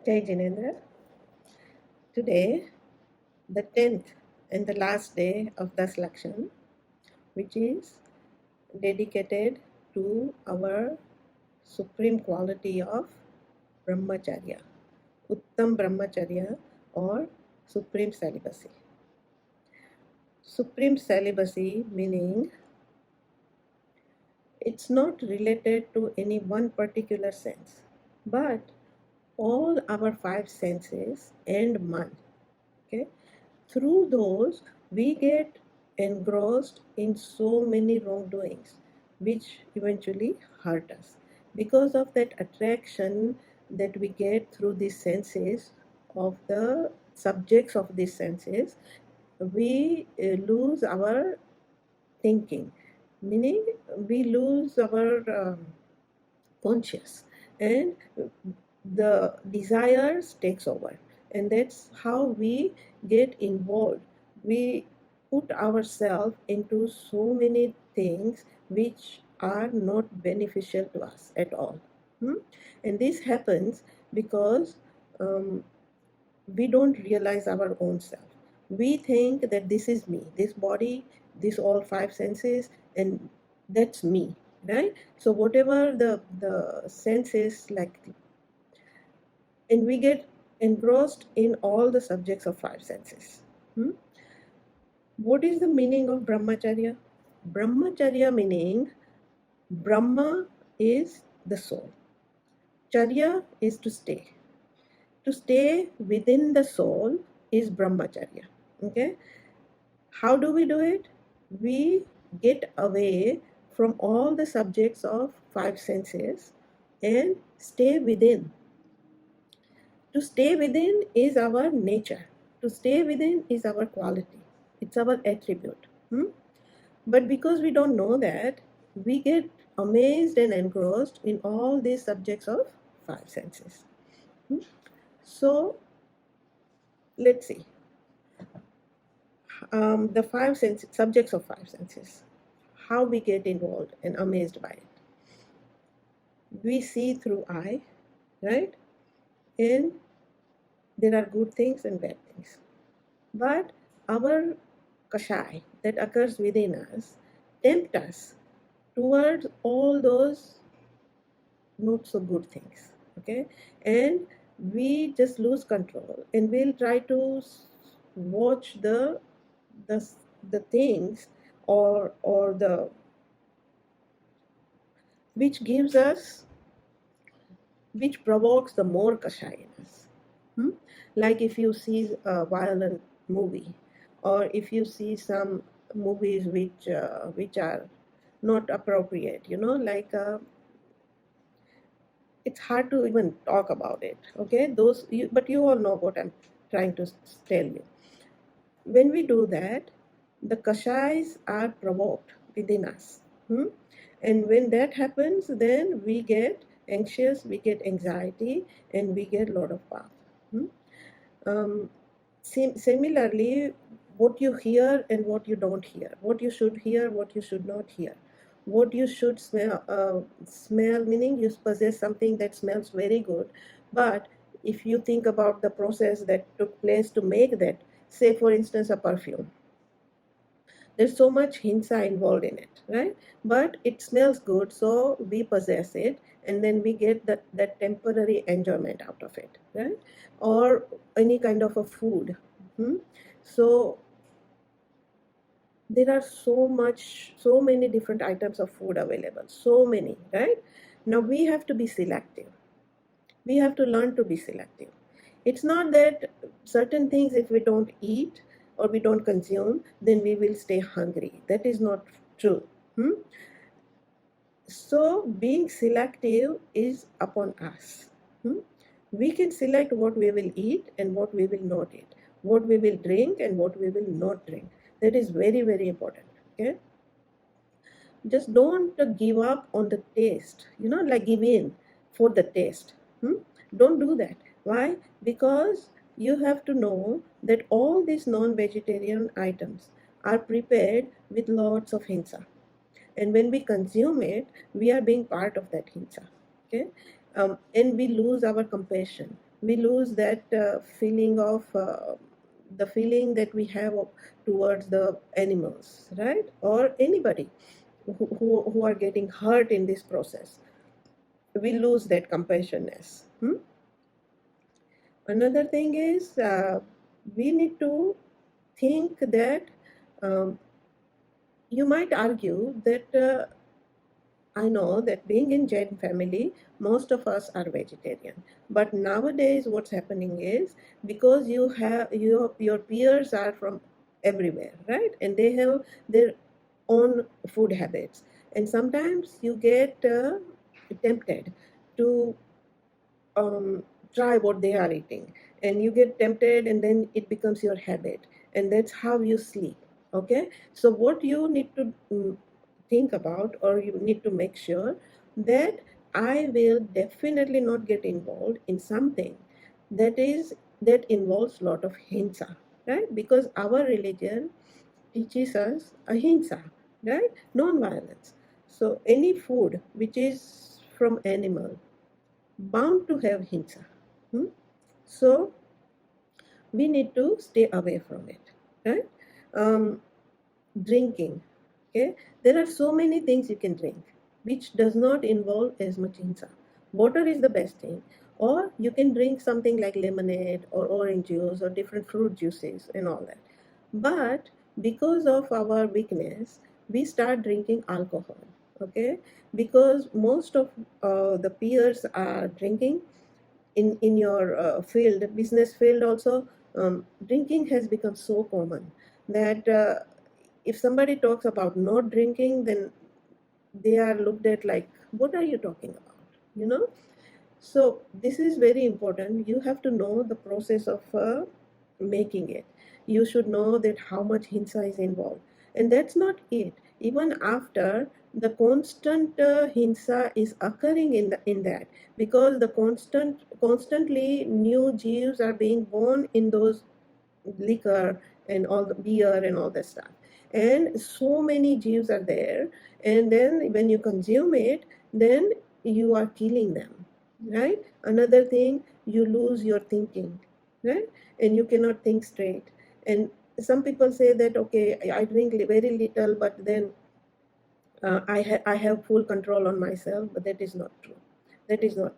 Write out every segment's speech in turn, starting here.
Jai Jinendra. Today, the 10th and the last day of das Lakshan, which is dedicated to our supreme quality of Brahmacharya, Uttam Brahmacharya or supreme celibacy. Supreme celibacy meaning it's not related to any one particular sense, but all our five senses and mind. Okay, through those we get engrossed in so many wrongdoings which eventually hurt us because of that attraction that we get through these senses of the subjects of these senses. We lose our thinking, meaning we lose our conscious, and the desires takes over, and that's how we get involved. We put ourselves into so many things which are not beneficial to us at all. And this happens because um, we don't realize our own self. We think that this is me, this body, this all five senses, and that's me, right? So whatever the senses like, and we get engrossed in all the subjects of five senses. What is the meaning of brahmacharya? Brahmacharya meaning Brahma is the soul. Charya is to stay. To stay within the soul is brahmacharya. Okay? How do we do it? We get away from all the subjects of five senses and stay within. To stay within is our nature. To stay within is our quality. It's our attribute. But because we don't know that, we get amazed and engrossed in all these subjects of five senses. So let's see. The five senses, subjects of five senses, how we get involved and amazed by it. We see through eye, right? And there are good things and bad things. But our kashai that occurs within us tempt us towards all those not so good things. Okay? And we just lose control and we'll try to watch the, the things or the which gives us, which provokes the more kashai in us. Like if you see a violent movie, or if you see some movies which are not appropriate, like it's hard to even talk about it. Okay, but you all know what I'm trying to tell you. When we do that, the kashais are provoked within us. And when that happens, then we get anxious, we get anxiety, and we get a lot of path. Similarly, what you hear and what you don't hear, what you should hear, what you should not hear, what you should smell, meaning you possess something that smells very good, but if you think about the process that took place to make that, say for instance a perfume, there's so much hinsa involved in it, right? But it smells good, so we possess it, and then we get that temporary enjoyment out of it, right? Or any kind of a food. So there are so many different items of food available, so many, right? Now we have to be selective. We have to learn to be selective. It's not that certain things, if we don't eat or we don't consume, then we will stay hungry. That is not true. So being selective is upon us. We can select what we will eat and what we will not eat, what we will drink and what we will not drink. That is very, very important. Okay. Just don't give up on the taste, like give in for the taste. Don't do that. Why? Because you have to know that all these non-vegetarian items are prepared with lots of hinsa. And when we consume it, we are being part of that hinsa. Okay? And we lose our compassion. we lose that feeling of the feeling that we have towards the animals, right? Or anybody who are getting hurt in this process. We lose that compassioness. Another thing is we need to think that um, you might argue that I know that being in Jain family, most of us are vegetarian. But nowadays, what's happening is because you have your peers are from everywhere, right? And they have their own food habits, and sometimes you get tempted to try what they are eating, and you get tempted, and then it becomes your habit, and that's how you sleep. Okay, so what you need to think about, or you need to make sure that I will definitely not get involved in something that involves a lot of hinsa, right? Because our religion teaches us ahimsa, right? Non-violence. So any food which is from animal bound to have hinsa. Hmm? So we need to stay away from it, right? Um, Drinking, okay? There are so many things you can drink which does not involve as much hinsa. Water is the best thing, or you can drink something like lemonade or orange juice or different fruit juices and all that. But because of our weakness, we start drinking alcohol, okay? Because most of the peers are drinking in your field, business field also. Drinking has become so common that if somebody talks about not drinking, then they are looked at like, what are you talking about, so this is very important. You have to know the process of making it. You should know that how much hinsa is involved. And that's not it. Even after the constant hinsa is occurring in that, because the constantly new jeeves are being born in those liquor and all the beer and all that stuff. And so many jeeves are there. And then when you consume it, then you are killing them, right? Another thing, you lose your thinking, right? And you cannot think straight. And some people say that, okay, I drink very little, but then I have full control on myself, but that is not true. That is not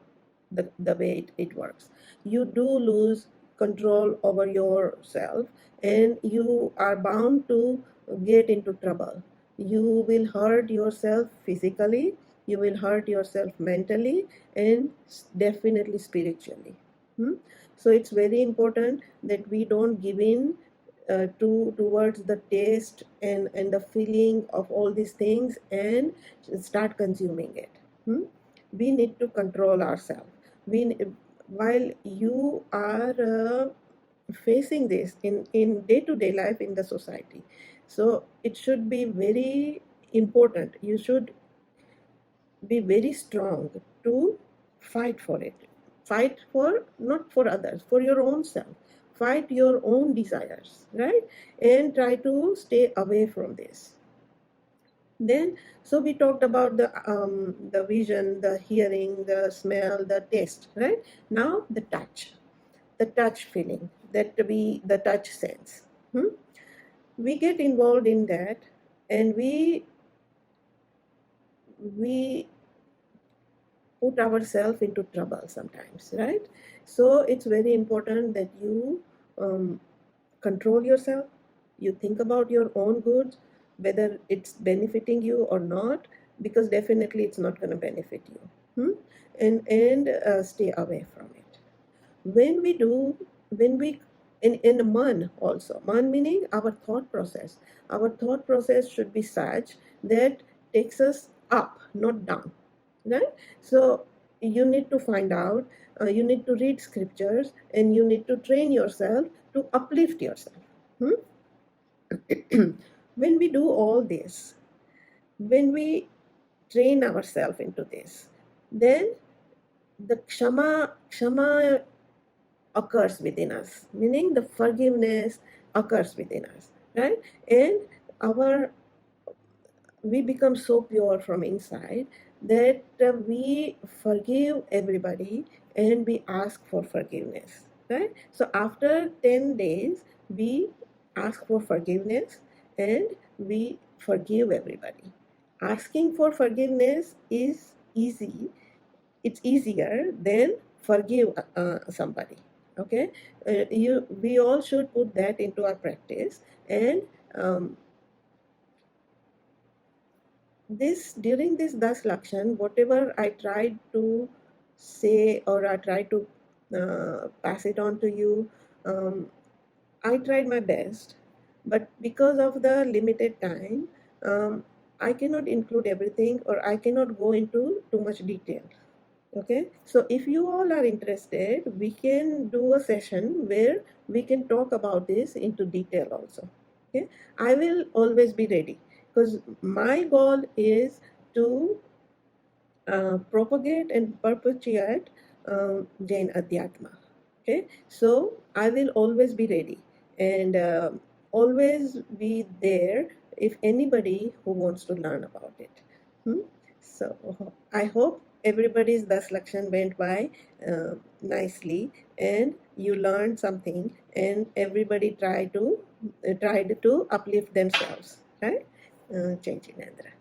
the way it works. You do lose control over yourself, and you are bound to get into trouble. You will hurt yourself physically, you will hurt yourself mentally, and definitely spiritually. Hmm? So it's very important that we don't give in towards the taste and the feeling of all these things and start consuming it. Hmm? We need to control ourselves. We, while you are facing this in day-to-day life in the society, so it should be very important. You should be very strong to fight for it. Fight for, not for others, for your own self. Fight your own desires, right? And try to stay away from this. Then, so we talked about the vision, the hearing, the smell, the taste, right? Now the touch feeling, the touch sense. Hmm? We get involved in that, and we put ourselves into trouble sometimes, right? So it's very important that you control yourself. You think about your own goods, whether it's benefiting you or not, because definitely it's not going to benefit you. And stay away from it. When we do, when we in man also, man meaning our thought process should be such that takes us up, not down, right? So you need to find out, you need to read scriptures, and you need to train yourself to uplift yourself. Hmm? When we do all this, when we train ourselves into this, then the kshama occurs within us, meaning the forgiveness occurs within us, right? And our we become so pure from inside that we forgive everybody, and we ask for forgiveness, right? So after 10 days, we ask for forgiveness and we forgive everybody. Asking for forgiveness is easy. It's easier than forgive somebody. Okay, we all should put that into our practice. And um, this during this Das Lakshan, whatever I tried to say or I tried to pass it on to you, um, I tried my best, but because of the limited time, um, I cannot include everything or I cannot go into too much detail. Okay, so if you all are interested, we can do a session where we can talk about this into detail also. Okay, I will always be ready because my goal is to propagate and perpetuate Jain Adhyatma. Okay, so I will always be ready and always be there if anybody who wants to learn about it. Hmm? So I hope everybody's Das Lakshan went by nicely and you learned something and everybody tried to uplift themselves. Right? Jai Jinendra.